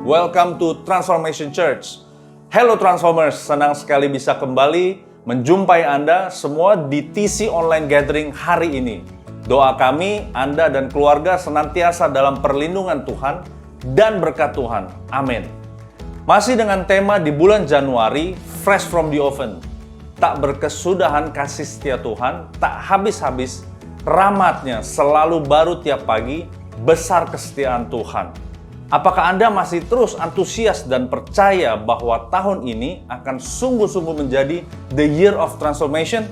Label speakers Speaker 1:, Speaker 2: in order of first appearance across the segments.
Speaker 1: Welcome to Transformation Church. Hello Transformers, senang sekali bisa kembali menjumpai Anda semua di TC Online Gathering hari ini. Doa kami, Anda dan keluarga senantiasa dalam perlindungan Tuhan dan berkat Tuhan. Amin. Masih dengan tema di bulan Januari, Fresh from the Oven. Tak berkesudahan kasih setia Tuhan, tak habis-habis, rahmatnya selalu baru tiap pagi, besar kesetiaan Tuhan. Apakah Anda masih terus antusias dan percaya bahwa tahun ini akan sungguh-sungguh menjadi the year of transformation?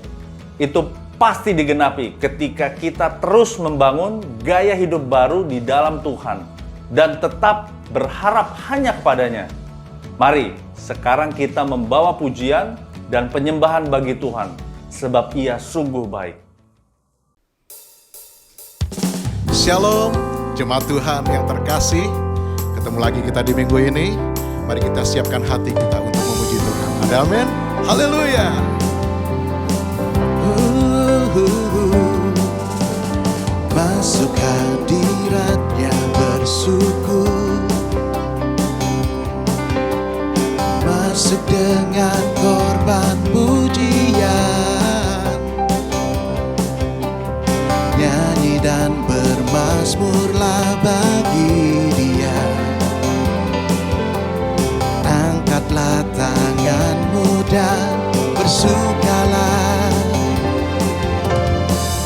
Speaker 1: Itu pasti digenapi ketika kita terus membangun gaya hidup baru di dalam Tuhan dan tetap berharap hanya kepadanya. Mari, sekarang kita membawa pujian dan penyembahan bagi Tuhan, sebab Ia sungguh baik.
Speaker 2: Shalom, jemaat Tuhan yang terkasih. Ketemu lagi kita di minggu ini. Mari kita siapkan hati kita untuk memuji Tuhan. Ada amin? Haleluya.
Speaker 3: Masuk hadiratnya bersyukur, masuk dengan korban pujian, nyanyi dan bermazmurlah bagi Dia. Angkatlah tanganmu dan bersukalah,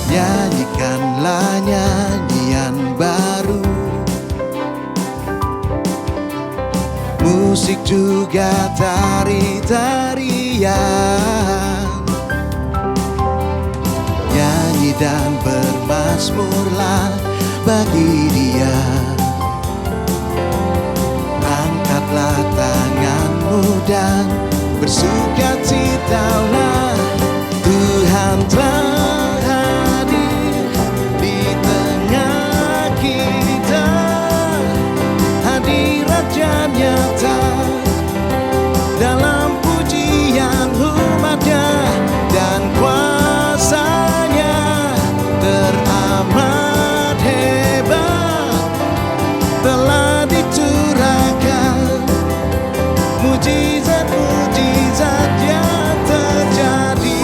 Speaker 3: nyanyikanlah nyanyian baru, musik juga tari-tarian, nyanyi dan bermazmurlah bagi Dia. Angkatlah tanganmu dan bersukacitalah, Tuhan telah hadir di tengah kita. Hadiratnya nyata dalam pujian umatnya, dan kuasanya teramat hebat, telah dicurahkan mujizat-mujizat yang terjadi.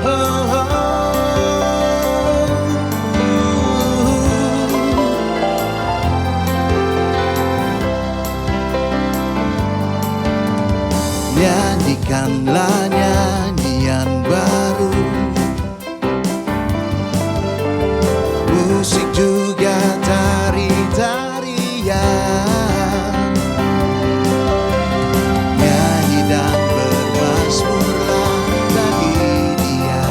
Speaker 3: Oh, oh. Nyanyikanlah nyanyian baru, musik juga tari-tarian, nyanyi dan bermazmurlah bagi Dia.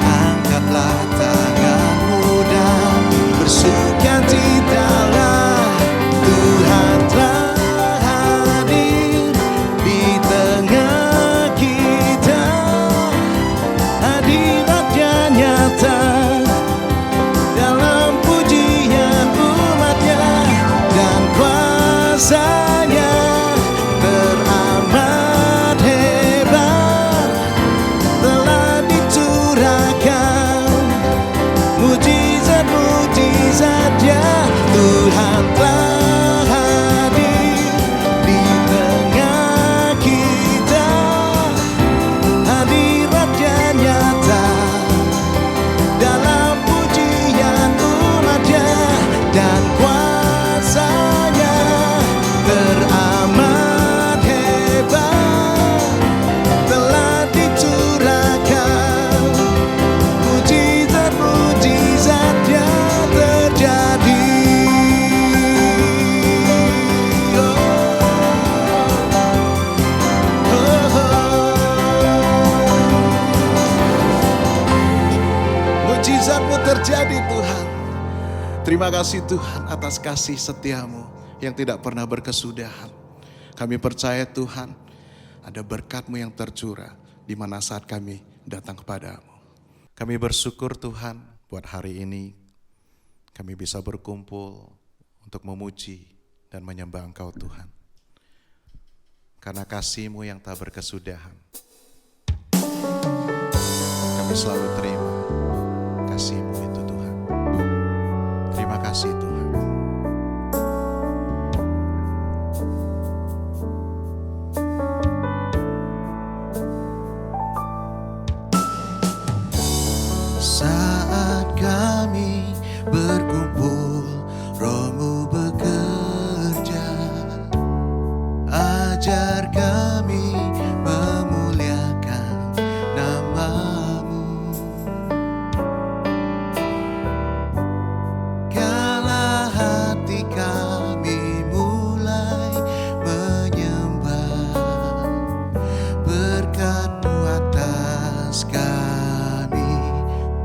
Speaker 3: Angkatlah tanganmu dan bersukacitalah, Tuhan telah hadir di tengah kita. Hadiratnya nyata dalam pujian umatnya, dan kuasanya teramat hebat, telah dicurahkan mujizat-mujizatnya. Tuhan telah hadir di tengah kita. Hadiratnya nyata dalam pujian umatnya, dan kuasanya teramat hebat, telah dicurahkan mujizat-mujizatnya terjadi. Oh, oh, oh. Mujizat-Mu terjadi Tuhan. Terima kasih Tuhan atas kasih setiamu yang tidak pernah berkesudahan. Kami percaya Tuhan, ada berkat-Mu yang tercurah di mana saat kami datang kepadamu. Kami bersyukur Tuhan buat hari ini kami bisa berkumpul untuk memuji dan menyembah Engkau Tuhan. Karena kasih-Mu yang tak berkesudahan, kami selalu terima kasih-Mu itu Tuhan. Terima kasih kasih Tuhan. Saat kami berkumpul, Roh-Mu bekerja. Ajar kami memuliakan nama-Mu. Kala hati kami mulai menyembah, berkat-Mu atas kami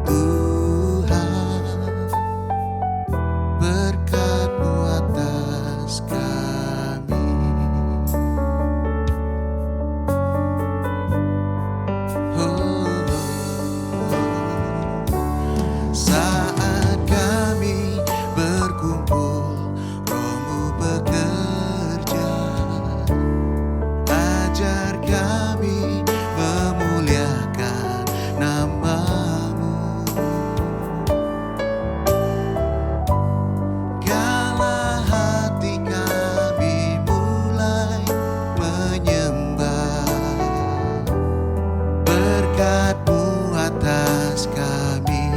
Speaker 3: Tuhan, berkat-Mu atas kami. Saat kami berkumpul, Roh-Mu bekerja. Ajar kami memuliakan nama-Mu. Kala hati kami mulai menyembah, berkat-Mu atas kami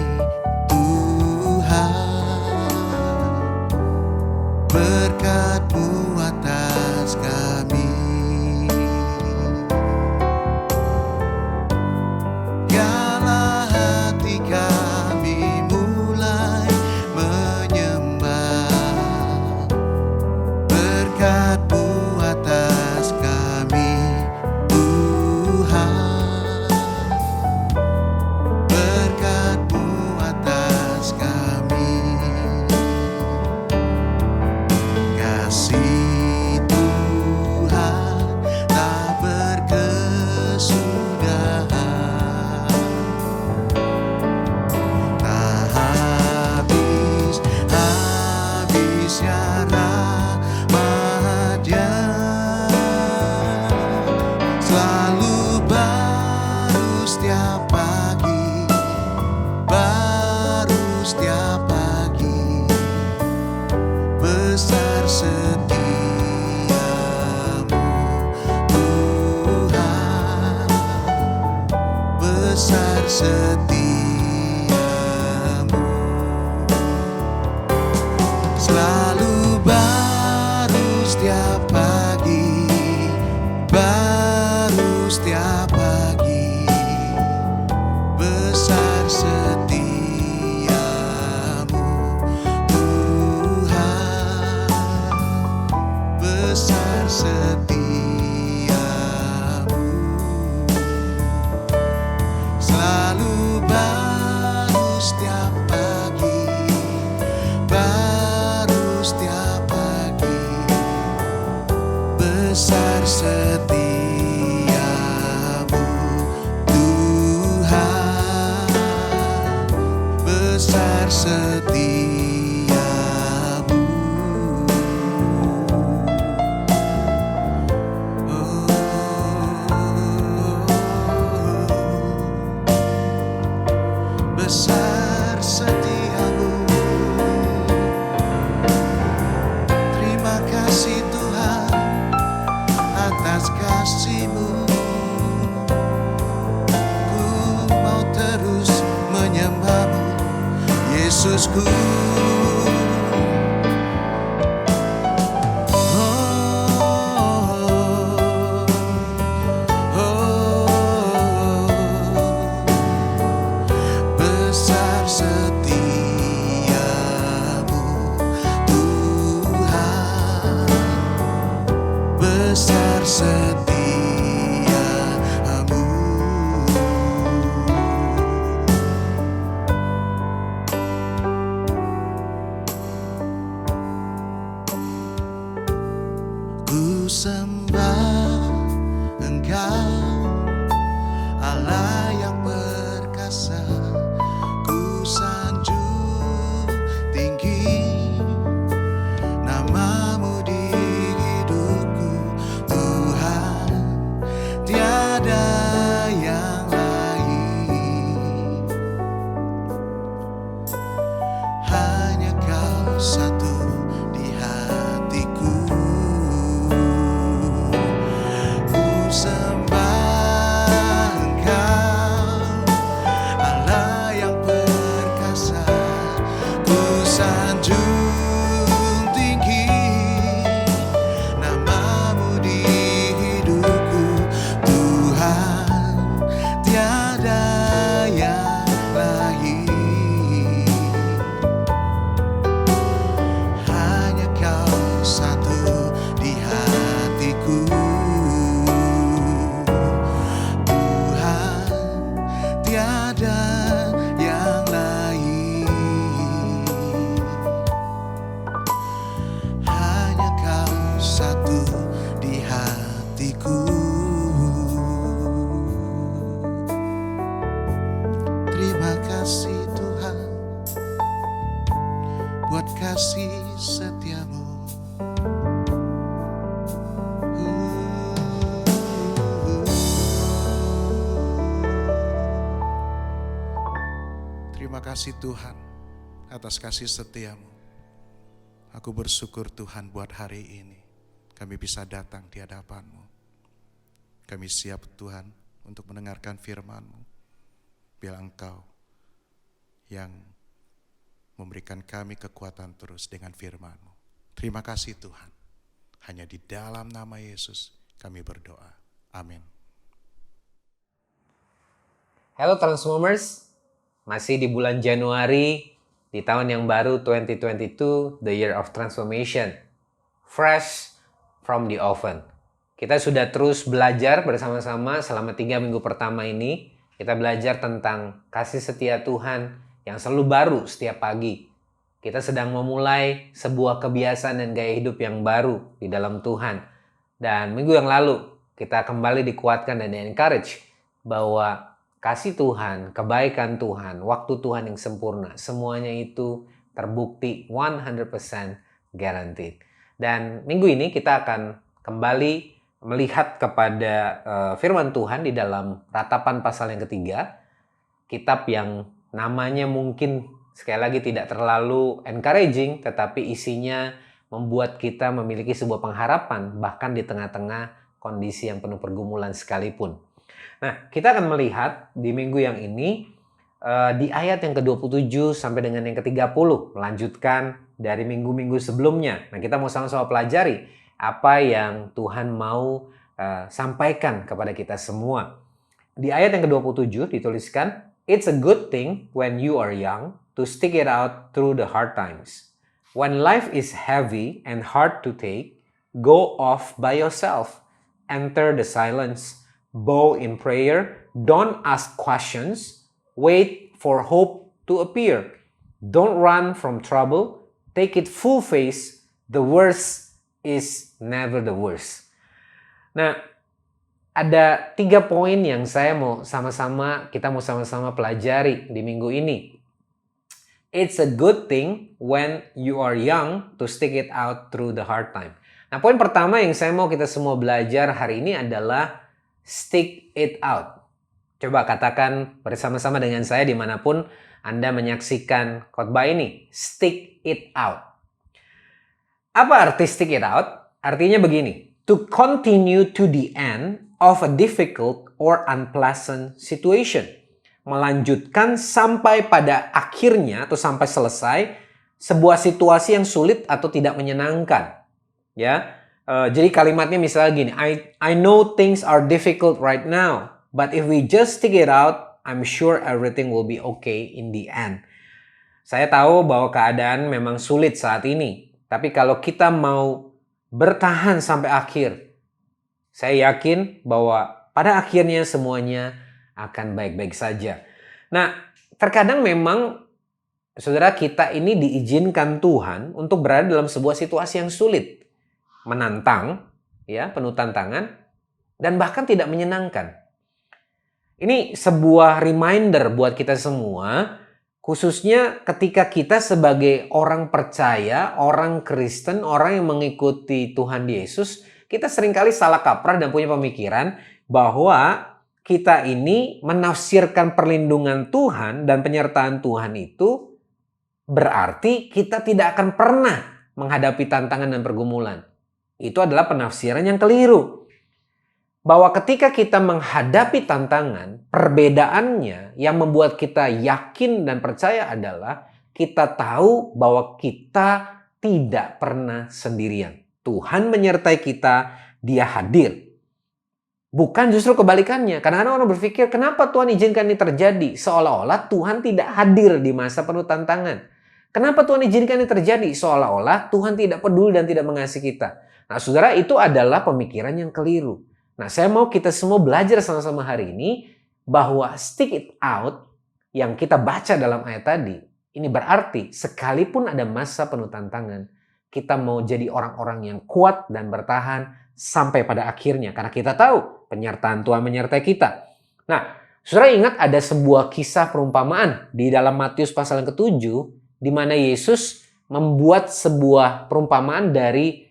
Speaker 3: Tuhan, berkat-Mu atas kami. Kala hati kami mulai menyembah, berkat-Mu atas kami Tuhan, berkat-Mu atas kami. Kasih Tuhan tak berkesudahan, tak habis-habisnya rahmat-Nya, selalu baru setiap pagi, baru setiap pagi. Besar setiamu Tuhan, besar setiamu, selalu baru setiap pagi, baru setiap pagi. Besar setiamu Tuhan, besar setiamu, selalu baru setiap pagi, baru setiap pagi. Besar setiamu Tuhan, besar setiamu. Besar setiamu. Terima kasih Tuhan atas kasih-Mu. Ku mau terus menyembah-Mu, Yesusku. Besar setiamu Tuhan, besar setiamu. Ku sembah Engkau, Allah yang perkasa. Ku sanjung tinggi nama-Mu di hidupku, Tuhan. Terima kasih Tuhan atas kasih setiamu. Aku bersyukur Tuhan buat hari ini kami bisa datang di hadapan-Mu. Kami siap Tuhan untuk mendengarkan firman-Mu. Biar Engkau yang memberikan kami kekuatan terus dengan firman-Mu. Terima kasih Tuhan. Hanya di dalam nama Yesus kami berdoa. Amin.
Speaker 4: Hello Transformers, masih di bulan Januari, di tahun yang baru 2022, the year of transformation. Fresh from the oven. Kita sudah terus belajar bersama-sama selama 3 minggu pertama ini. Kita belajar tentang kasih setia Tuhan yang selalu baru setiap pagi. Kita sedang memulai sebuah kebiasaan dan gaya hidup yang baru di dalam Tuhan. Dan minggu yang lalu kita kembali dikuatkan dan di-encourage bahwa kasih Tuhan, kebaikan Tuhan, waktu Tuhan yang sempurna, semuanya itu terbukti 100% guaranteed. Dan minggu ini kita akan kembali melihat kepada firman Tuhan di dalam Ratapan pasal yang ketiga, kitab yang namanya mungkin sekali lagi tidak terlalu encouraging, tetapi isinya membuat kita memiliki sebuah pengharapan bahkan di tengah-tengah kondisi yang penuh pergumulan sekalipun. Nah, kita akan melihat di minggu yang ini di ayat yang ke-27 sampai dengan yang ke-30, melanjutkan dari minggu-minggu sebelumnya. Nah, kita mau sama-sama pelajari apa yang Tuhan mau sampaikan kepada kita semua. Di ayat yang ke-27 dituliskan, "It's a good thing when you are young to stick it out through the hard times. When life is heavy and hard to take, go off by yourself. Enter the silence. Bow in prayer. Don't ask questions. Wait for hope to appear. Don't run from trouble. Take it full face. The worst is never the worst." Nah, ada 3 poin yang kita mau sama-sama pelajari di minggu ini. It's a good thing when you are young to stick it out through the hard time. Nah, poin pertama yang saya mau kita semua belajar hari ini adalah stick it out. Coba katakan bersama-sama dengan saya dimanapun Anda menyaksikan khotbah ini. Stick it out. Apa arti stick it out? Artinya begini. To continue to the end of a difficult or unpleasant situation. Melanjutkan sampai pada akhirnya atau sampai selesai sebuah situasi yang sulit atau tidak menyenangkan. Ya. Jadi kalimatnya misalnya gini, I know things are difficult right now, but if we just stick it out, I'm sure everything will be okay in the end. Saya tahu bahwa keadaan memang sulit saat ini, tapi kalau kita mau bertahan sampai akhir, saya yakin bahwa pada akhirnya semuanya akan baik-baik saja. Nah, terkadang memang saudara kita ini diizinkan Tuhan untuk berada dalam sebuah situasi yang sulit. Menantang, ya, penuh tantangan, dan bahkan tidak menyenangkan. Ini sebuah reminder buat kita semua, khususnya ketika kita sebagai orang percaya, orang Kristen, orang yang mengikuti Tuhan Yesus, kita seringkali salah kaprah dan punya pemikiran bahwa kita ini menafsirkan perlindungan Tuhan dan penyertaan Tuhan itu berarti kita tidak akan pernah menghadapi tantangan dan pergumulan. Itu adalah penafsiran yang keliru. Bahwa ketika kita menghadapi tantangan, perbedaannya yang membuat kita yakin dan percaya adalah kita tahu bahwa kita tidak pernah sendirian. Tuhan menyertai kita, Dia hadir. Bukan justru kebalikannya. Kadang-kadang orang berpikir, kenapa Tuhan izinkan ini terjadi? Seolah-olah Tuhan tidak hadir di masa penuh tantangan. Kenapa Tuhan izinkan ini terjadi? Seolah-olah Tuhan tidak peduli dan tidak mengasihi kita. Nah, saudara, itu adalah pemikiran yang keliru. Nah, saya mau kita semua belajar sama-sama hari ini bahwa stick it out yang kita baca dalam ayat tadi, ini berarti sekalipun ada masa penuh tantangan, kita mau jadi orang-orang yang kuat dan bertahan sampai pada akhirnya. Karena kita tahu penyertaan Tuhan menyertai kita. Nah, saudara ingat ada sebuah kisah perumpamaan di dalam Matius pasal yang ke-7, di mana Yesus membuat sebuah perumpamaan dari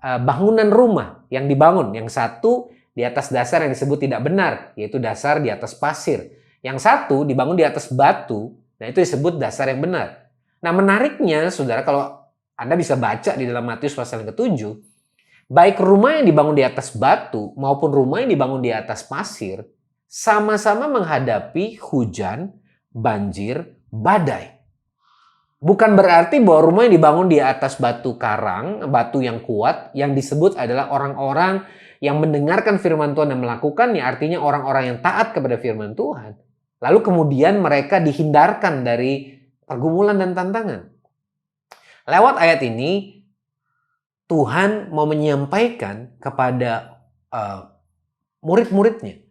Speaker 4: bangunan rumah yang dibangun. Yang satu di atas dasar yang disebut tidak benar, yaitu dasar di atas pasir. Yang satu dibangun di atas batu, Nah, itu disebut dasar yang benar. Nah, menariknya, saudara, kalau Anda bisa baca di dalam Matius pasal yang ke-7, baik rumah yang dibangun di atas batu maupun rumah yang dibangun di atas pasir, sama-sama menghadapi hujan, banjir, badai. Bukan berarti bahwa rumah yang dibangun di atas batu karang, batu yang kuat, yang disebut adalah orang-orang yang mendengarkan firman Tuhan dan melakukannya, artinya orang-orang yang taat kepada firman Tuhan. Lalu kemudian mereka dihindarkan dari pergumulan dan tantangan. Lewat ayat ini, Tuhan mau menyampaikan kepada murid-muridnya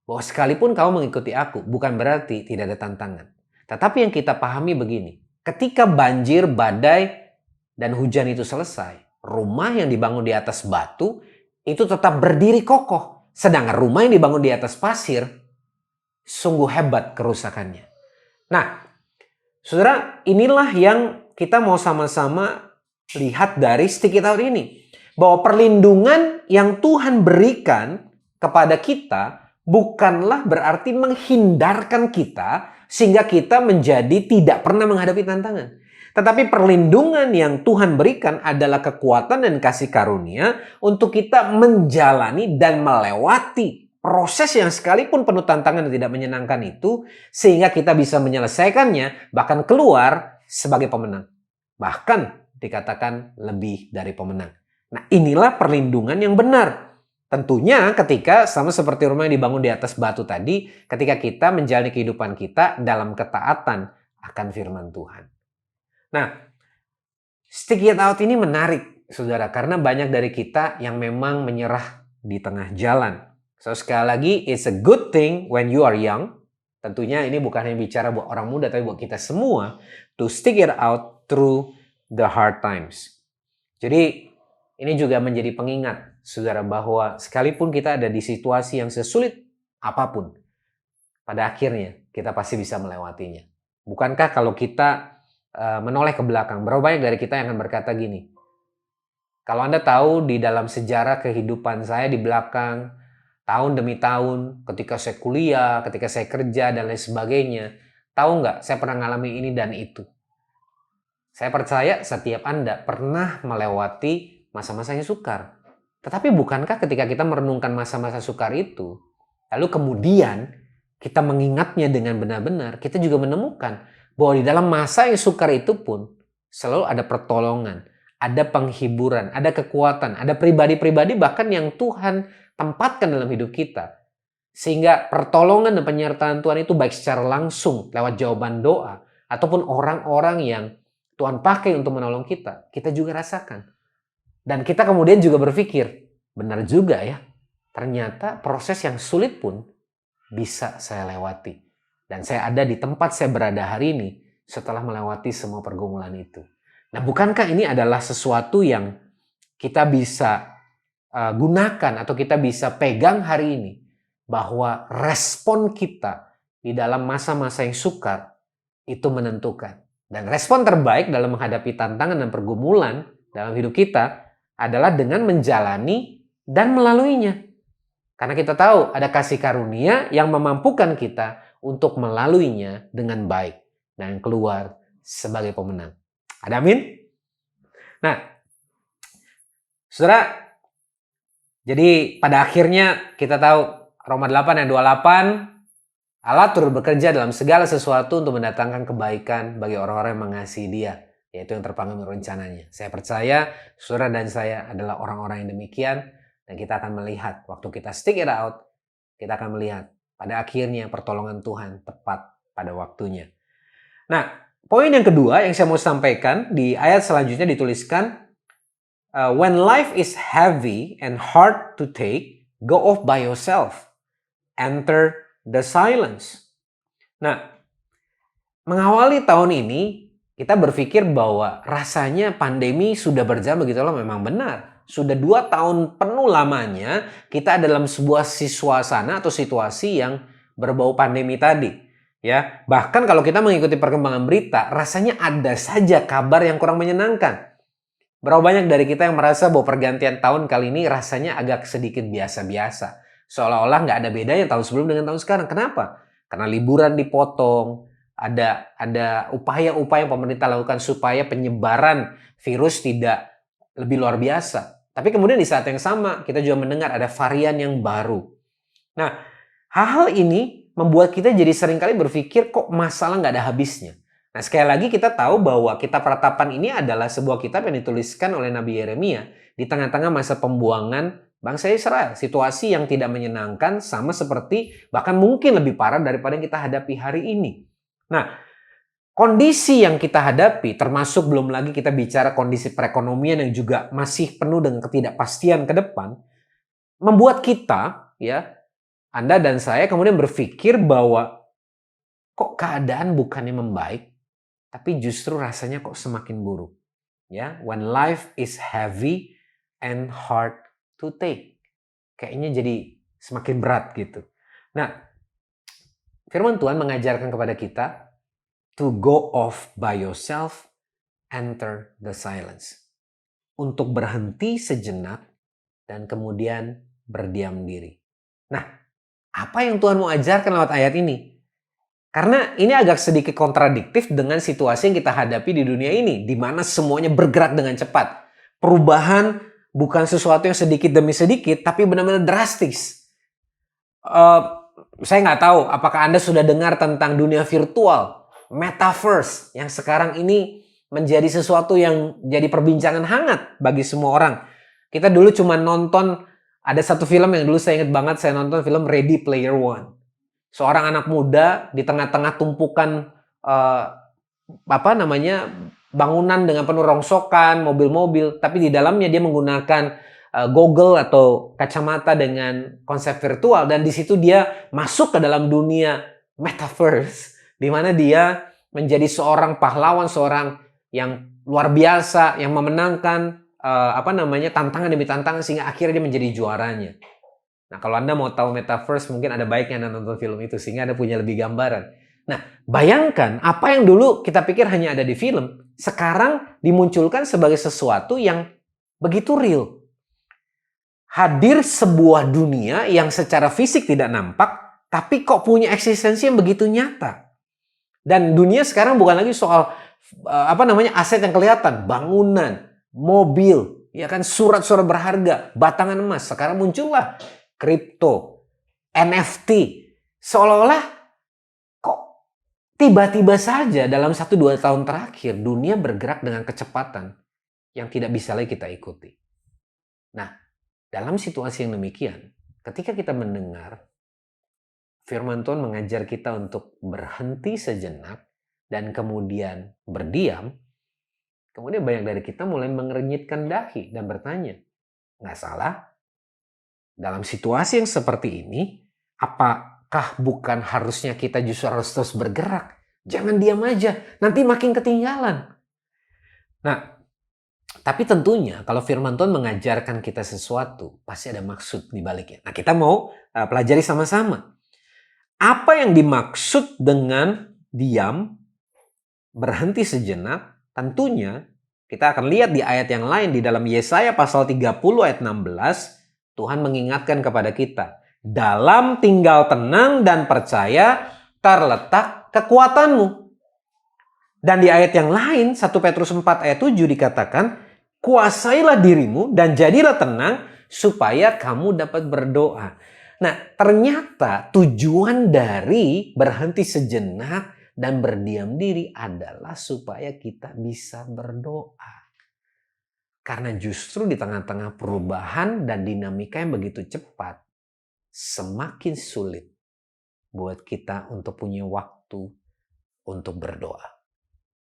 Speaker 4: bahwa sekalipun kamu mengikuti aku, bukan berarti tidak ada tantangan. Tetapi yang kita pahami begini, ketika banjir, badai, dan hujan itu selesai, rumah yang dibangun di atas batu itu tetap berdiri kokoh. Sedangkan rumah yang dibangun di atas pasir, sungguh hebat kerusakannya. Nah, saudara, inilah yang kita mau sama-sama lihat dari Stick It Out ini. Bahwa perlindungan yang Tuhan berikan kepada kita bukanlah berarti menghindarkan kita sehingga kita menjadi tidak pernah menghadapi tantangan. Tetapi perlindungan yang Tuhan berikan adalah kekuatan dan kasih karunia untuk kita menjalani dan melewati proses yang sekalipun penuh tantangan dan tidak menyenangkan itu, sehingga kita bisa menyelesaikannya, bahkan keluar sebagai pemenang. Bahkan dikatakan lebih dari pemenang. Nah, inilah perlindungan yang benar. Tentunya ketika sama seperti rumah yang dibangun di atas batu tadi, ketika kita menjalani kehidupan kita dalam ketaatan akan firman Tuhan. Nah, Stick It Out ini menarik, saudara, karena banyak dari kita yang memang menyerah di tengah jalan. So, sekali lagi, it's a good thing when you are young. Tentunya ini bukan hanya bicara buat orang muda, tapi buat kita semua, to stick it out through the hard times. Jadi, ini juga menjadi pengingat, saudara, bahwa sekalipun kita ada di situasi yang sesulit apapun, pada akhirnya kita pasti bisa melewatinya. Bukankah kalau kita menoleh ke belakang, berapa banyak dari kita yang akan berkata gini, kalau Anda tahu di dalam sejarah kehidupan saya di belakang, tahun demi tahun, ketika saya kuliah, ketika saya kerja, dan lain sebagainya, tahu nggak saya pernah ngalami ini dan itu. Saya percaya setiap Anda pernah melewati masa-masa yang sukar. Tetapi bukankah ketika kita merenungkan masa-masa sukar itu, lalu kemudian kita mengingatnya dengan benar-benar, kita juga menemukan bahwa di dalam masa yang sukar itu pun selalu ada pertolongan, ada penghiburan, ada kekuatan, ada pribadi-pribadi bahkan yang Tuhan tempatkan dalam hidup kita. Sehingga pertolongan dan penyertaan Tuhan itu baik secara langsung lewat jawaban doa ataupun orang-orang yang Tuhan pakai untuk menolong kita, kita juga rasakan. Dan kita kemudian juga berpikir, benar juga ya, ternyata proses yang sulit pun bisa saya lewati. Dan saya ada di tempat saya berada hari ini setelah melewati semua pergumulan itu. Nah, bukankah ini adalah sesuatu yang kita bisa gunakan atau kita bisa pegang hari ini? Bahwa respon kita di dalam masa-masa yang sukar itu menentukan. Dan respon terbaik dalam menghadapi tantangan dan pergumulan dalam hidup kita adalah dengan menjalani dan melaluinya. Karena kita tahu ada kasih karunia yang memampukan kita untuk melaluinya dengan baik dan keluar sebagai pemenang. Ada amin? Nah, saudara, jadi pada akhirnya kita tahu Roma 8 ayat 28, Allah turut bekerja dalam segala sesuatu untuk mendatangkan kebaikan bagi orang-orang yang mengasihi Dia, yaitu yang terpanggil rencananya. Saya percaya saudara dan saya adalah orang-orang yang demikian, dan kita akan melihat waktu kita stick it out, kita akan melihat pada akhirnya pertolongan Tuhan tepat pada waktunya. Nah, poin yang kedua yang saya mau sampaikan di ayat selanjutnya dituliskan, when life is heavy and hard to take, go off by yourself. Enter the silence. Nah, mengawali tahun ini, kita berpikir bahwa rasanya pandemi sudah berjalan begitu lama. Memang benar. Sudah 2 tahun penuh lamanya kita dalam sebuah suasana atau situasi yang berbau pandemi tadi. Ya, bahkan kalau kita mengikuti perkembangan berita, rasanya ada saja kabar yang kurang menyenangkan. Berapa banyak dari kita yang merasa bahwa pergantian tahun kali ini rasanya agak sedikit biasa-biasa. Seolah-olah nggak ada bedanya tahun sebelum dengan tahun sekarang. Kenapa? Karena liburan dipotong, ada upaya-upaya yang pemerintah lakukan supaya penyebaran virus tidak lebih luar biasa. Tapi kemudian di saat yang sama kita juga mendengar ada varian yang baru. Nah, hal-hal ini membuat kita jadi seringkali berpikir kok masalah nggak ada habisnya. Nah, sekali lagi kita tahu bahwa kitab Ratapan ini adalah sebuah kitab yang dituliskan oleh Nabi Yeremia di tengah-tengah masa pembuangan bangsa Israel. Situasi yang tidak menyenangkan sama seperti bahkan mungkin lebih parah daripada yang kita hadapi hari ini. Nah, kondisi yang kita hadapi, termasuk belum lagi kita bicara kondisi perekonomian yang juga masih penuh dengan ketidakpastian ke depan, membuat kita, ya, Anda dan saya kemudian berpikir bahwa kok keadaan bukannya membaik, tapi justru rasanya kok semakin buruk. Ya, when life is heavy and hard to take. Kayaknya jadi semakin berat gitu. Nah, firman Tuhan mengajarkan kepada kita to go off by yourself, enter the silence. Untuk berhenti sejenak dan kemudian berdiam diri. Nah, apa yang Tuhan mau ajarkan lewat ayat ini? Karena ini agak sedikit kontradiktif dengan situasi yang kita hadapi di dunia ini, di mana semuanya bergerak dengan cepat. Perubahan bukan sesuatu yang sedikit demi sedikit, tapi benar-benar drastis. Saya nggak tahu apakah Anda sudah dengar tentang dunia virtual, metaverse, yang sekarang ini menjadi sesuatu yang jadi perbincangan hangat bagi semua orang. Kita dulu cuma nonton, ada satu film yang dulu saya ingat banget, saya nonton film Ready Player One. Seorang anak muda di tengah-tengah tumpukan bangunan dengan penuh rongsokan, mobil-mobil, tapi di dalamnya dia menggunakan goggle atau kacamata dengan konsep virtual, dan di situ dia masuk ke dalam dunia metaverse, di mana dia menjadi seorang pahlawan, seorang yang luar biasa, yang memenangkan tantangan demi tantangan sehingga akhirnya dia menjadi juaranya. Nah, kalau Anda mau tahu metaverse, mungkin ada baiknya Anda nonton film itu sehingga Anda punya lebih gambaran. Nah, bayangkan apa yang dulu kita pikir hanya ada di film, sekarang dimunculkan sebagai sesuatu yang begitu real. Hadir sebuah dunia yang secara fisik tidak nampak, tapi kok punya eksistensi yang begitu nyata. Dan dunia sekarang bukan lagi soal aset yang kelihatan, bangunan, mobil, ya kan, surat-surat berharga, batangan emas. Sekarang muncullah kripto, NFT. Seolah-olah kok tiba-tiba saja dalam 1-2 tahun terakhir dunia bergerak dengan kecepatan yang tidak bisa lagi kita ikuti. Nah, dalam situasi yang demikian, ketika kita mendengar firman Tuhan mengajar kita untuk berhenti sejenak dan kemudian berdiam, kemudian banyak dari kita mulai mengernyitkan dahi dan bertanya, nggak salah? Dalam situasi yang seperti ini, apakah bukan harusnya kita justru harus terus bergerak? Jangan diam aja, nanti makin ketinggalan. Nah, tapi tentunya kalau firman Tuhan mengajarkan kita sesuatu, pasti ada maksud di baliknya. Nah, kita mau pelajari sama-sama. Apa yang dimaksud dengan diam, berhenti sejenak? Tentunya kita akan lihat di ayat yang lain di dalam Yesaya pasal 30 ayat 16, Tuhan mengingatkan kepada kita, dalam tinggal tenang dan percaya terletak kekuatanmu. Dan di ayat yang lain, 1 Petrus 4 ayat 7 dikatakan, kuasailah dirimu dan jadilah tenang supaya kamu dapat berdoa. Nah, ternyata tujuan dari berhenti sejenak dan berdiam diri adalah supaya kita bisa berdoa. Karena justru di tengah-tengah perubahan dan dinamika yang begitu cepat, semakin sulit buat kita untuk punya waktu untuk berdoa.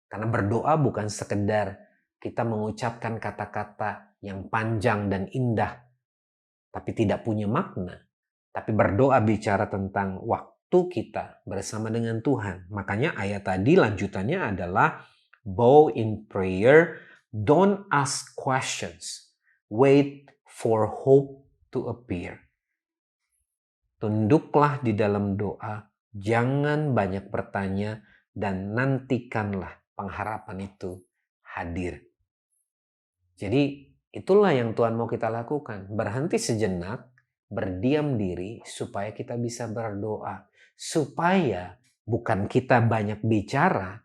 Speaker 4: Karena berdoa bukan sekedar kita mengucapkan kata-kata yang panjang dan indah, tapi tidak punya makna. Tapi berdoa bicara tentang waktu kita bersama dengan Tuhan. Makanya ayat tadi lanjutannya adalah bow in prayer, don't ask questions, wait for hope to appear. Tunduklah di dalam doa, jangan banyak bertanya, dan nantikanlah pengharapan itu hadir. Jadi itulah yang Tuhan mau kita lakukan. Berhenti sejenak, berdiam diri supaya kita bisa berdoa. Supaya bukan kita banyak bicara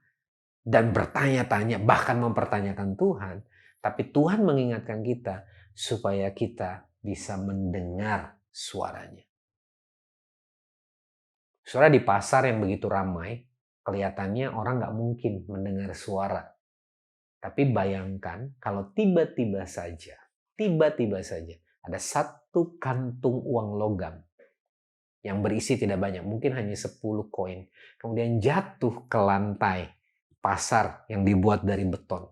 Speaker 4: dan bertanya-tanya, bahkan mempertanyakan Tuhan. Tapi Tuhan mengingatkan kita supaya kita bisa mendengar suaranya. Saudara, di pasar yang begitu ramai, kelihatannya orang nggak mungkin mendengar suara. Tapi bayangkan kalau tiba-tiba saja ada satu kantung uang logam yang berisi tidak banyak, mungkin hanya 10 koin. Kemudian jatuh ke lantai pasar yang dibuat dari beton.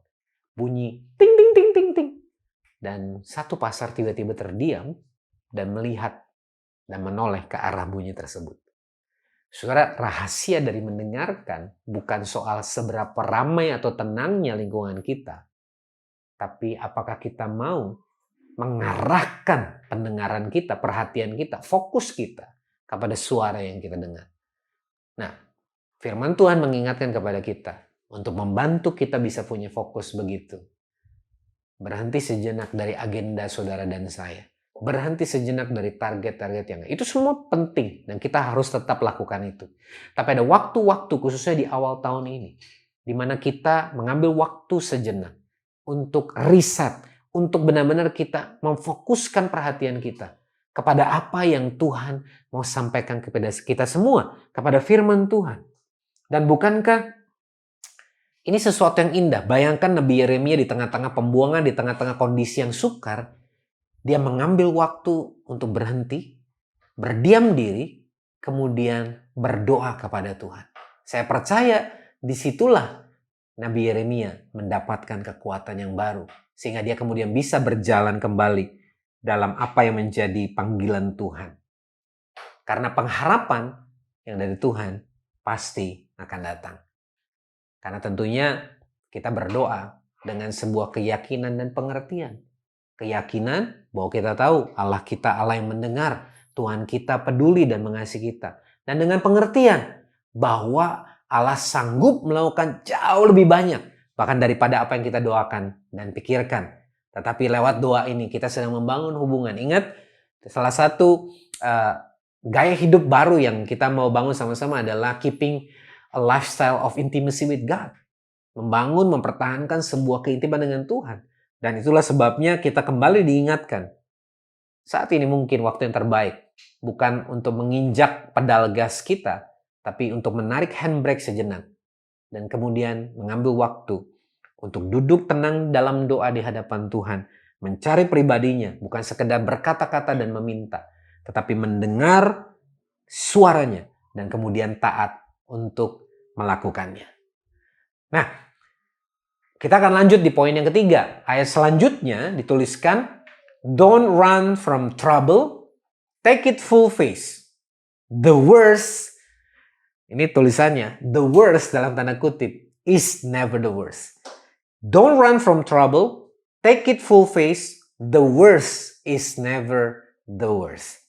Speaker 4: Bunyi ting ting ting ting ting. Dan satu pasar tiba-tiba terdiam dan melihat dan menoleh ke arah bunyi tersebut. Saudara, rahasia dari mendengarkan bukan soal seberapa ramai atau tenangnya lingkungan kita, tapi apakah kita mau mengarahkan pendengaran kita, perhatian kita, fokus kita kepada suara yang kita dengar. Nah, firman Tuhan mengingatkan kepada kita untuk membantu kita bisa punya fokus begitu. Berhenti sejenak dari agenda saudara dan saya. Berhenti sejenak dari target-target yang itu semua penting dan kita harus tetap lakukan itu. Tapi ada waktu-waktu khususnya di awal tahun ini di mana kita mengambil waktu sejenak untuk riset, untuk benar-benar kita memfokuskan perhatian kita kepada apa yang Tuhan mau sampaikan kepada kita semua, kepada firman Tuhan. Dan bukankah ini sesuatu yang indah? Bayangkan Nabi Yeremia di tengah-tengah pembuangan, di tengah-tengah kondisi yang sukar, dia mengambil waktu untuk berhenti, berdiam diri, kemudian berdoa kepada Tuhan. Saya percaya disitulah Nabi Yeremia mendapatkan kekuatan yang baru. Sehingga dia kemudian bisa berjalan kembali dalam apa yang menjadi panggilan Tuhan. Karena pengharapan yang dari Tuhan pasti akan datang. Karena tentunya kita berdoa dengan sebuah keyakinan dan pengertian. Keyakinan bahwa kita tahu Allah kita Allah yang mendengar, Tuhan kita peduli dan mengasihi kita. Dan dengan pengertian bahwa Allah sanggup melakukan jauh lebih banyak bahkan daripada apa yang kita doakan dan pikirkan. Tetapi lewat doa ini kita sedang membangun hubungan. Ingat, salah satu gaya hidup baru yang kita mau bangun sama-sama adalah keeping a lifestyle of intimacy with God. Membangun, mempertahankan sebuah keintiman dengan Tuhan. Dan itulah sebabnya kita kembali diingatkan. Saat ini mungkin waktu yang terbaik. Bukan untuk menginjak pedal gas kita, tapi untuk menarik handbrake sejenak. Dan kemudian mengambil waktu untuk duduk tenang dalam doa di hadapan Tuhan. Mencari pribadinya, bukan sekedar berkata-kata dan meminta. Tetapi mendengar suaranya dan kemudian taat untuk melakukannya. Nah, kita akan lanjut di poin yang ketiga. Ayat selanjutnya dituliskan, don't run from trouble, take it full face. The worst, ini tulisannya, the worst dalam tanda kutip, is never the worst. Don't run from trouble, take it full face, the worst is never the worst.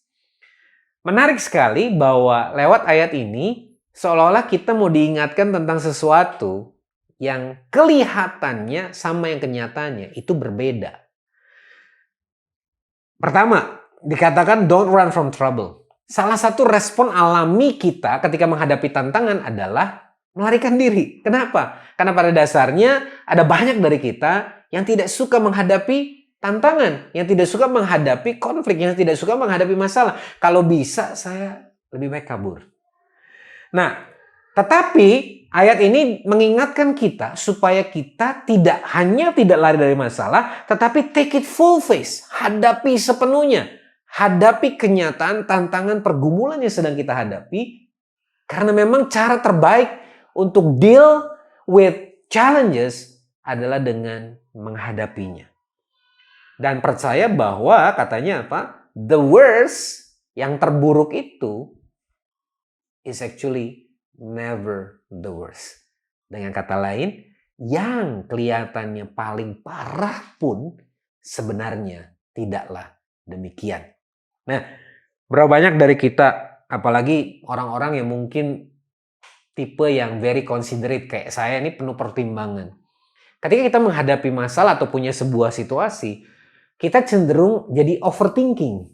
Speaker 4: Menarik sekali bahwa lewat ayat ini, seolah-olah kita mau diingatkan tentang sesuatu yang kelihatannya sama yang kenyataannya itu berbeda. Pertama, dikatakan don't run from trouble. Salah satu respon alami kita ketika menghadapi tantangan adalah melarikan diri. Kenapa? Karena pada dasarnya ada banyak dari kita yang tidak suka menghadapi tantangan, yang tidak suka menghadapi konflik, yang tidak suka menghadapi masalah. Kalau bisa, saya lebih baik kabur. Nah, tetapi ayat ini mengingatkan kita supaya kita tidak hanya tidak lari dari masalah, tetapi take it full face. Hadapi sepenuhnya. Hadapi kenyataan, tantangan, pergumulan yang sedang kita hadapi. Karena memang cara terbaik untuk deal with challenges adalah dengan menghadapinya. Dan percaya bahwa katanya apa? The worst, yang terburuk itu is actually never the worst. Dengan kata lain, yang kelihatannya paling parah pun sebenarnya tidaklah demikian. Nah, berapa banyak dari kita, apalagi orang-orang yang mungkin tipe yang very considerate kayak saya ini penuh pertimbangan. Ketika kita menghadapi masalah atau punya sebuah situasi, kita cenderung jadi overthinking.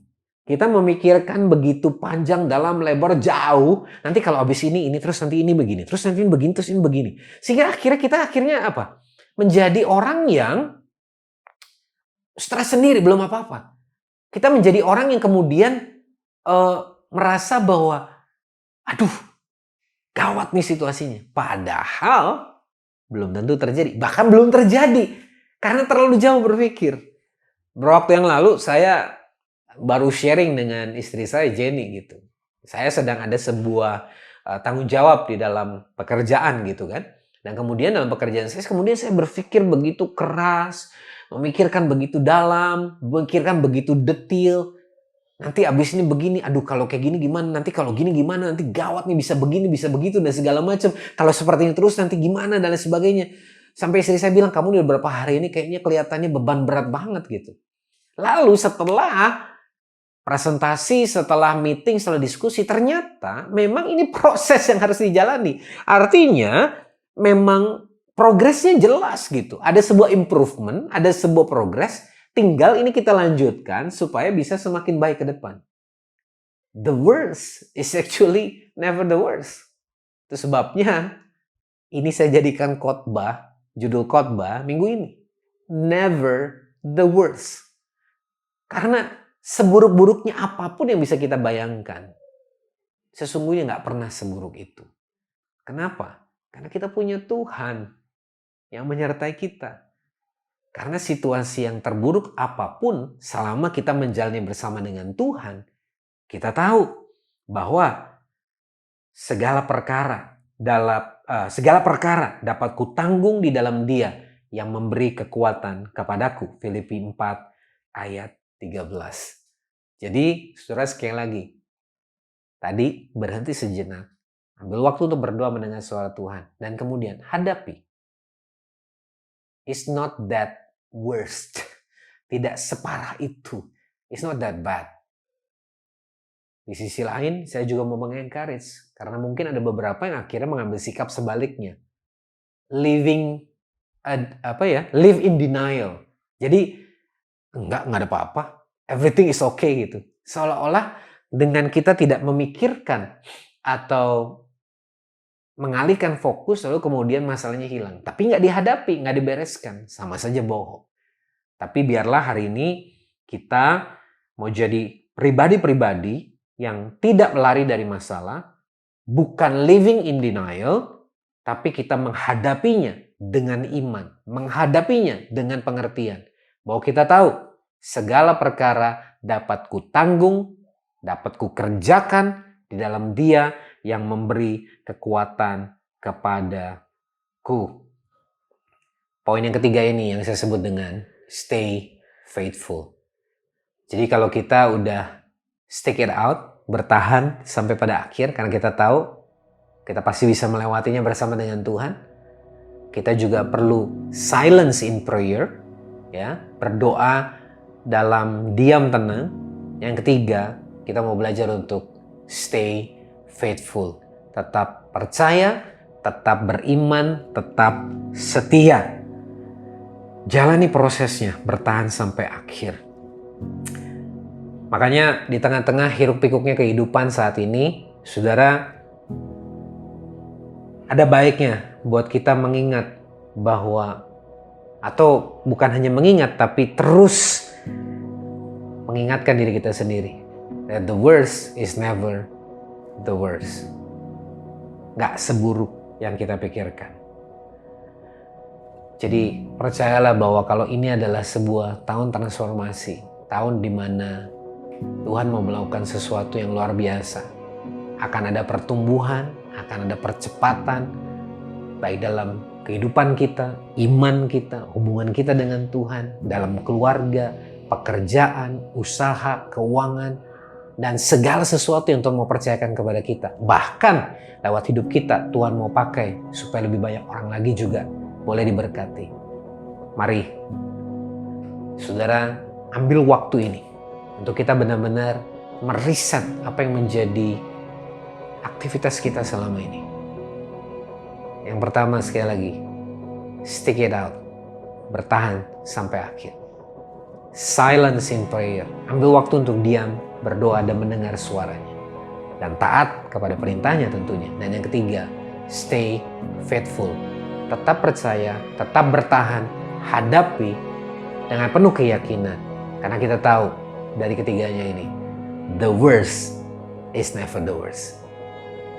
Speaker 4: Kita memikirkan begitu panjang, dalam, lebar, jauh. Nanti kalau habis ini, terus nanti ini begini. Terus nanti ini begini, terus ini begini. Sehingga akhirnya apa? Menjadi orang yang stres sendiri, belum apa-apa. Kita menjadi orang yang kemudian merasa bahwa, aduh, gawat nih situasinya. Padahal belum tentu terjadi. Bahkan belum terjadi. Karena terlalu jauh berpikir. Beberapa waktu yang lalu saya baru sharing dengan istri saya, Jenny gitu. Saya sedang ada sebuah tanggung jawab di dalam pekerjaan gitu kan. Dan kemudian dalam pekerjaan saya, saya berpikir begitu keras, memikirkan begitu dalam, memikirkan begitu detail. Nanti abis ini begini, aduh kalau kayak gini gimana, nanti kalau gini gimana, nanti gawat nih bisa begini, bisa begitu dan segala macam. Kalau seperti ini terus nanti gimana dan lain sebagainya. Sampai istri saya bilang, kamu udah beberapa hari ini kayaknya kelihatannya beban berat banget gitu. Lalu setelah presentasi, setelah meeting, setelah diskusi, ternyata memang ini proses yang harus dijalani. Artinya memang progresnya jelas gitu. Ada sebuah improvement, ada sebuah progres, tinggal ini kita lanjutkan supaya bisa semakin baik ke depan. The worst is actually never the worst. Itu sebabnya ini saya jadikan khotbah, judul khotbah minggu ini. Never the worst. Karena seburuk-buruknya apapun yang bisa kita bayangkan, sesungguhnya nggak pernah seburuk itu. Kenapa? Karena kita punya Tuhan yang menyertai kita. Karena situasi yang terburuk apapun, selama kita menjalani bersama dengan Tuhan, kita tahu bahwa segala perkara dapat kutanggung di dalam Dia yang memberi kekuatan kepadaku. Filipi 4 ayat 13. Jadi, saudara sekali lagi, tadi berhenti sejenak, ambil waktu untuk berdoa mendengar suara Tuhan, dan kemudian hadapi. It's not that worst. Tidak separah itu. It's not that bad. Di sisi lain, saya juga mau mengencourage, karena mungkin ada beberapa yang akhirnya mengambil sikap sebaliknya. Live in denial. Jadi, enggak ada apa-apa. Everything is okay gitu. Seolah-olah dengan kita tidak memikirkan atau mengalihkan fokus lalu kemudian masalahnya hilang. Tapi nggak dihadapi, nggak dibereskan. Sama saja bohong. Tapi biarlah hari ini kita mau jadi pribadi-pribadi yang tidak lari dari masalah. Bukan living in denial. Tapi kita menghadapinya dengan iman. Menghadapinya dengan pengertian. Bahwa kita tahu segala perkara dapat kutanggung, dapat kukerjakan di dalam Dia yang memberi kekuatan kepadaku. Poin yang ketiga ini yang saya sebut dengan stay faithful. Jadi kalau kita udah stick it out, bertahan sampai pada akhir, karena kita tahu kita pasti bisa melewatinya bersama dengan Tuhan. Kita juga perlu silence in prayer, ya, berdoa dalam diam tenang. Yang ketiga, kita mau belajar untuk stay faithful. Tetap percaya, tetap beriman, tetap setia. Jalani prosesnya, bertahan sampai akhir. Makanya di tengah-tengah hiruk pikuknya kehidupan saat ini, saudara, ada baiknya buat kita mengingat bahwa, atau bukan hanya mengingat, tapi terus mengingatkan diri kita sendiri that the worst is never the worst. Gak seburuk yang kita pikirkan. Jadi percayalah bahwa kalau ini adalah sebuah tahun transformasi, tahun di mana Tuhan mau melakukan sesuatu yang luar biasa. Akan ada pertumbuhan, akan ada percepatan, baik dalam kehidupan kita, iman kita, hubungan kita dengan Tuhan, dalam keluarga, pekerjaan, usaha, keuangan, dan segala sesuatu yang Tuhan mau percayakan kepada kita. Bahkan lewat hidup kita, Tuhan mau pakai supaya lebih banyak orang lagi juga boleh diberkati. Mari, saudara, ambil waktu ini untuk kita benar-benar meriset apa yang menjadi aktivitas kita selama ini. Yang pertama, sekali lagi, stick it out. Bertahan sampai akhir. Silence in prayer. Ambil waktu untuk diam berdoa dan mendengar suaranya. Dan taat kepada perintahnya tentunya. Dan yang ketiga, stay faithful. Tetap percaya, tetap bertahan, hadapi dengan penuh keyakinan. Karena kita tahu dari ketiganya ini, the worst is never the worst.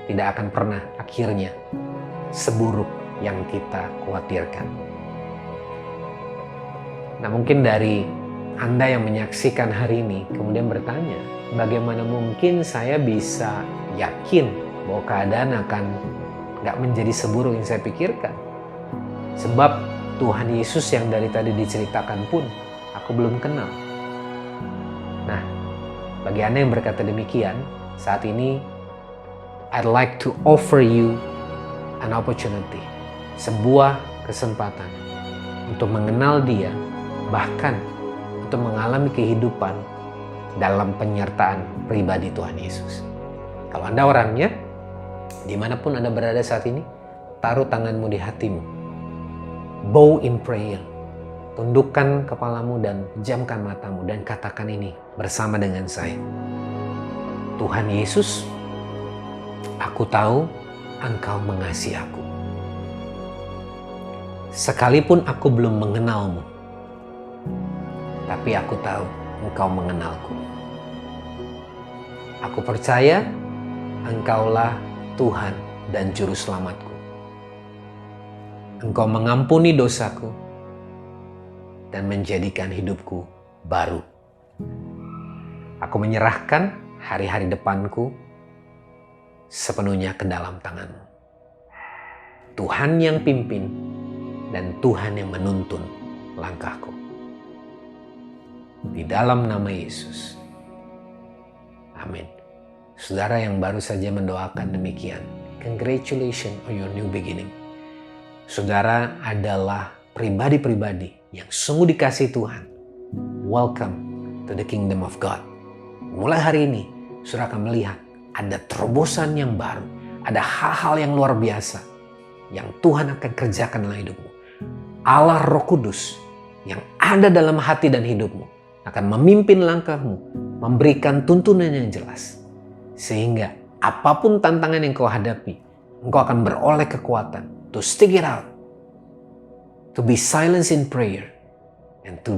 Speaker 4: Tidak akan pernah akhirnya seburuk yang kita khawatirkan. Nah, mungkin dari Anda yang menyaksikan hari ini kemudian bertanya, bagaimana mungkin saya bisa yakin bahwa keadaan akan gak menjadi seburuk yang saya pikirkan? Sebab Tuhan Yesus yang dari tadi diceritakan pun aku belum kenal. Nah, bagi Anda yang berkata demikian, saat ini I'd like to offer you an opportunity, sebuah kesempatan untuk mengenal Dia, bahkan untuk mengalami kehidupan dalam penyertaan pribadi Tuhan Yesus. Kalau Anda orangnya, dimanapun Anda berada saat ini, taruh tanganmu di hatimu. Bow in prayer. Tundukkan kepalamu dan jamkan matamu dan katakan ini bersama dengan saya. Tuhan Yesus, aku tahu Engkau mengasihi aku. Sekalipun aku belum mengenalmu, tapi aku tahu Engkau mengenalku. Aku percaya Engkaulah Tuhan dan Juru Selamatku. Engkau mengampuni dosaku dan menjadikan hidupku baru. Aku menyerahkan hari-hari depanku sepenuhnya ke dalam tangan-Mu. Tuhan yang pimpin dan Tuhan yang menuntun langkahku. Di dalam nama Yesus. Amin. Saudara yang baru saja mendoakan demikian, congratulations on your new beginning. Saudara adalah pribadi-pribadi yang sungguh dikasihi Tuhan. Welcome to the kingdom of God. Mulai hari ini, saudara akan melihat ada terobosan yang baru, ada hal-hal yang luar biasa yang Tuhan akan kerjakan dalam hidupmu. Allah Roh Kudus yang ada dalam hati dan hidupmu akan memimpin langkahmu, memberikan tuntunan yang jelas. Sehingga apapun tantangan yang kau hadapi, engkau akan beroleh kekuatan to stick it out, to be silent in prayer, and to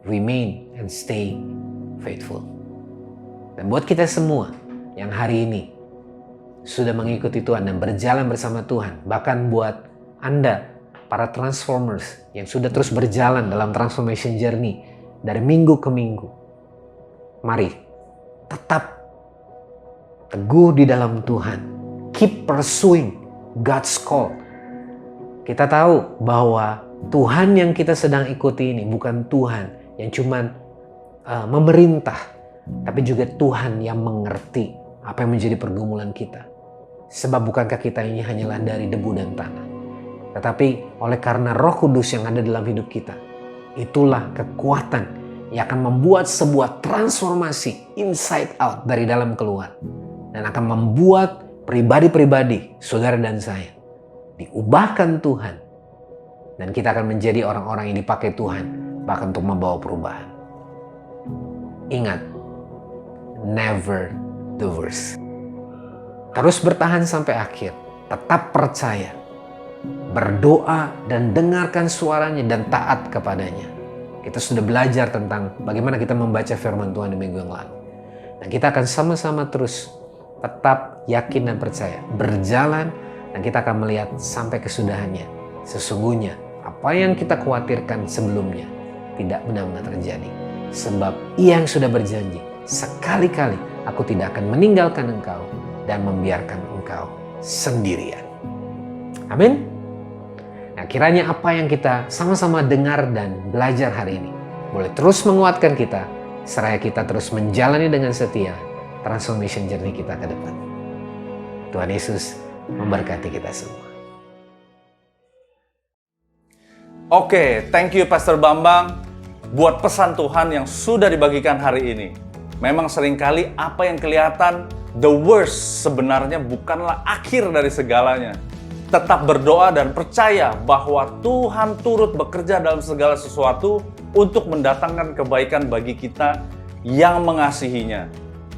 Speaker 4: remain and stay faithful. Dan buat kita semua yang hari ini sudah mengikuti Tuhan dan berjalan bersama Tuhan, bahkan buat Anda, para transformers yang sudah terus berjalan dalam transformation journey dari minggu ke minggu, mari tetap teguh di dalam Tuhan. Keep pursuing God's call. Kita tahu bahwa Tuhan yang kita sedang ikuti ini bukan Tuhan yang cuman memerintah, tapi juga Tuhan yang mengerti apa yang menjadi pergumulan kita. Sebab bukankah kita ini hanyalah dari debu dan tanah, tetapi oleh karena Roh Kudus yang ada dalam hidup kita, itulah kekuatan yang akan membuat sebuah transformasi inside out, dari dalam keluar, dan akan membuat pribadi-pribadi saudara dan saya diubahkan Tuhan, dan kita akan menjadi orang-orang yang dipakai Tuhan bahkan untuk membawa perubahan. Ingat, never the worst. Terus bertahan sampai akhir, tetap percaya, berdoa dan dengarkan suaranya dan taat kepadanya. Kita sudah belajar tentang bagaimana kita membaca firman Tuhan di minggu yang lalu. Dan kita akan sama-sama terus tetap yakin dan percaya, berjalan, dan kita akan melihat sampai kesudahannya. Sesungguhnya apa yang kita khawatirkan sebelumnya tidak benar-benar terjadi. Sebab Ia yang sudah berjanji, sekali-kali aku tidak akan meninggalkan engkau dan membiarkan engkau sendirian. Amin. Nah, kiranya apa yang kita sama-sama dengar dan belajar hari ini boleh terus menguatkan kita, seraya kita terus menjalani dengan setia transformation journey kita ke depan. Tuhan Yesus memberkati kita semua.
Speaker 1: Oke, thank you Pastor Bambang buat pesan Tuhan yang sudah dibagikan hari ini. Memang seringkali apa yang kelihatan the worst sebenarnya bukanlah akhir dari segalanya. Tetap berdoa dan percaya bahwa Tuhan turut bekerja dalam segala sesuatu untuk mendatangkan kebaikan bagi kita yang mengasihinya.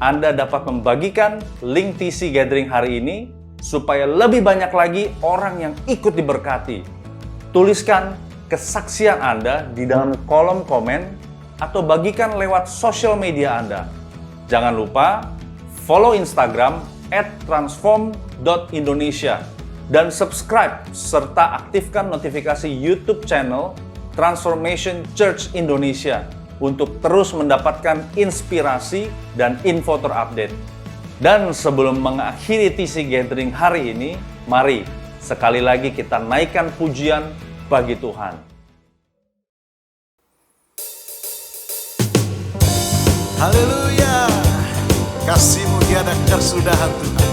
Speaker 1: Anda dapat membagikan link TC Gathering hari ini supaya lebih banyak lagi orang yang ikut diberkati. Tuliskan kesaksian Anda di dalam kolom komen atau bagikan lewat sosial media Anda. Jangan lupa follow Instagram @transform.indonesia dan subscribe serta aktifkan notifikasi YouTube channel Transformation Church Indonesia untuk terus mendapatkan inspirasi dan info terupdate. Dan sebelum mengakhiri TC Gathering hari ini, mari sekali lagi kita naikkan pujian bagi Tuhan.
Speaker 3: Haleluya, kasih-Mu tiada kesudahan Tuhan.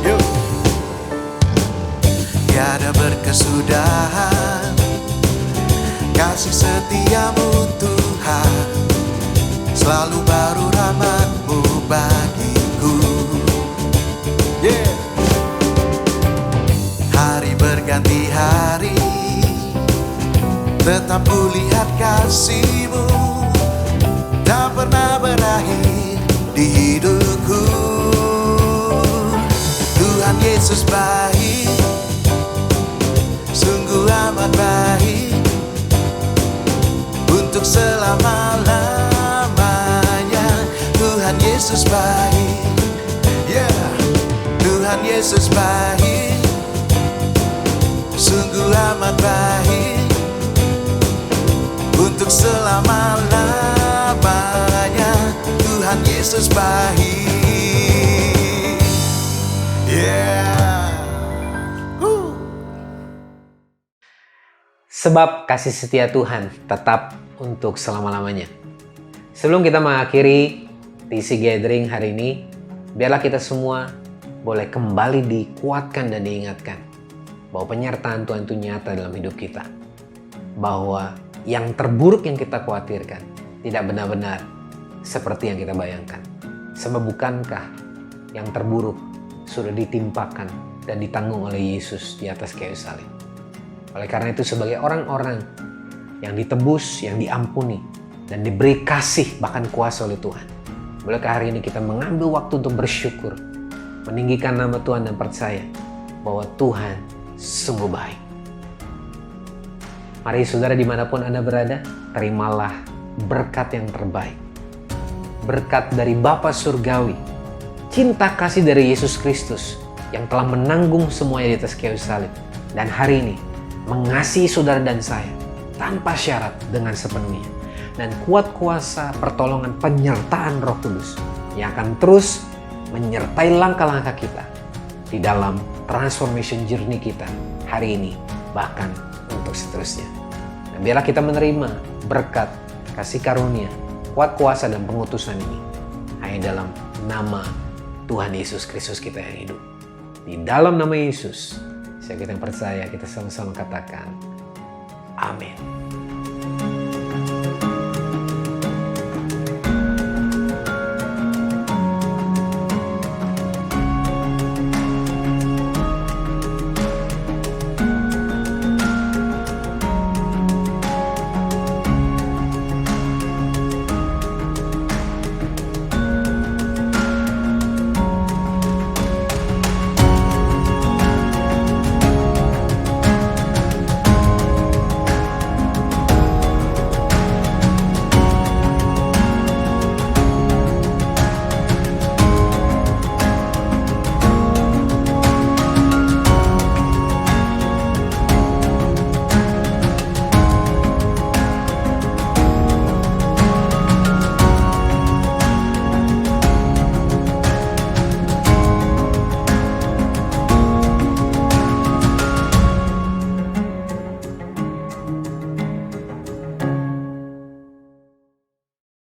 Speaker 3: Yuk. Tiada berkesudahan kasih setia-Mu Tuhan, selalu baru rahmat-Mu bagiku. Yeah. Hari berganti hari, tetap kulihat kasih-Mu tak pernah berakhir di hidupku. Tuhan Yesus baik, sungguh amat baik, untuk selama-lamanya. Tuhan Yesus baik, yeah. Tuhan Yesus baik, sungguh amat baik, untuk selama-lamanya. Tuhan Yesus baik, yeah.
Speaker 4: Sebab kasih setia Tuhan tetap untuk selama-lamanya. Sebelum kita mengakhiri TC Gathering hari ini, biarlah kita semua boleh kembali dikuatkan dan diingatkan bahwa penyertaan Tuhan itu nyata dalam hidup kita. Bahwa yang terburuk yang kita khawatirkan tidak benar-benar seperti yang kita bayangkan. Sebab bukankah yang terburuk sudah ditimpakan dan ditanggung oleh Yesus di atas kayu salib. Oleh karena itu, sebagai orang-orang yang ditebus, yang diampuni, dan diberi kasih bahkan kuasa oleh Tuhan, bolehkah hari ini kita mengambil waktu untuk bersyukur, meninggikan nama Tuhan dan percaya bahwa Tuhan sungguh baik. Mari saudara, dimanapun Anda berada, terimalah berkat yang terbaik. Berkat dari Bapa Surgawi, cinta kasih dari Yesus Kristus yang telah menanggung semuanya di atas kayu salib. Dan hari ini mengasihi saudara dan saya tanpa syarat dengan sepenuhnya. Dan kuat kuasa pertolongan penyertaan Roh Kudus yang akan terus menyertai langkah-langkah kita di dalam transformation journey kita hari ini, bahkan untuk seterusnya. Dan biarlah kita menerima berkat, kasih karunia, kuat kuasa dan pengutusan ini hanya dalam nama Tuhan Yesus Kristus kita yang hidup. Di dalam nama Yesus, saya kita yang percaya, kita sama-sama katakan amin.